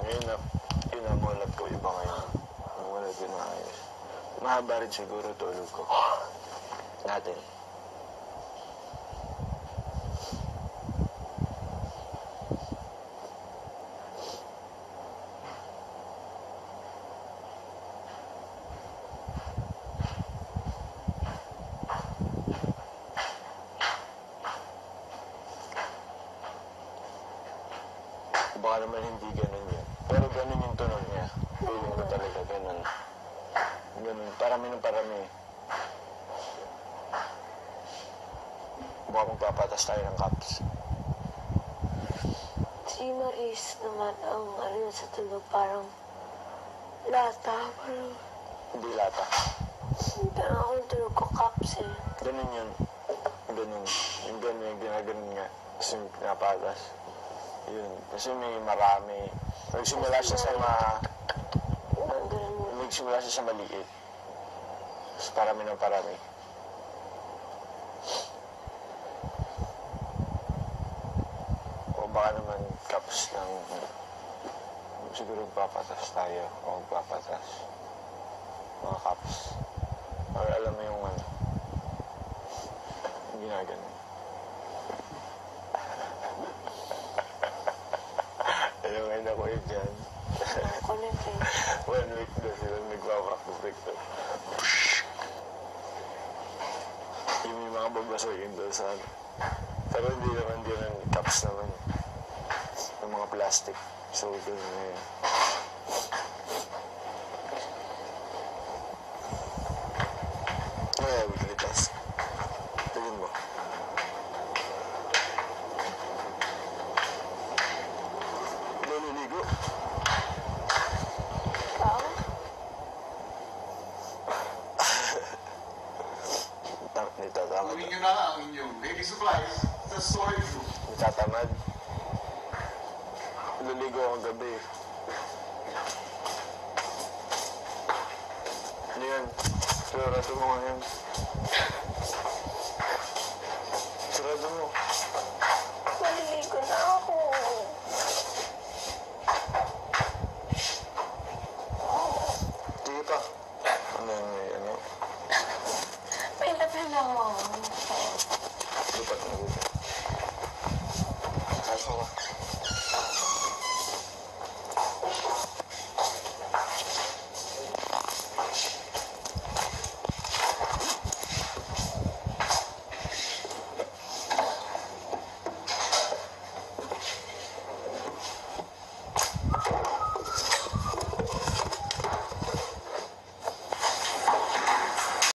Ngayon na, inamulat ko iba ngayon. Wala din ayos. Mahaba rin siguro tulog ko. Natin. Baka naman hindi ganun yun. Pero ganun yung tunog niya. Feeling ko talaga ganun. Ganun. Parami ng parami. Baka magpapatas tayo ng cups. Si Maris naman ang ano sa tunog parang lata. Parang Hindi lata. parang ako tunog ko cups eh. Ganun yun. Ganun. Yung ganun yung ginaganon nga. Kasi pinapatas. Yun. Kasi may marami. Nagsimula siya sa nagsimula siya sa maliit. Tapos parami ng parami. O baka naman cups lang. Siguro magpapatas tayo. O magpapatas. Mga cups. Or alam mo yung ano. Yung ginaganon. Ayaw ngayon ako yun dyan. Kulit eh. 1 week na sila nagpapractice ko. Yung may mga babasagin doon sa ano. Pero hindi naman din ang cups naman. Yung mga plastic. So, doon na yun. Ay, wikilitas. Tignan mo. Naliligo. Ikaw? Nitatamad. Gawin nyo na lang ang inyong baby supplies sa storage room. Nitatamad. Naliligo ako gabi. Ano yan? Sarado mo nga yan. Sarado mo. Maliligo na ako. Sige pa. Ano yan? May ano? May lapel ako. Lipat na dito. Kaso ka.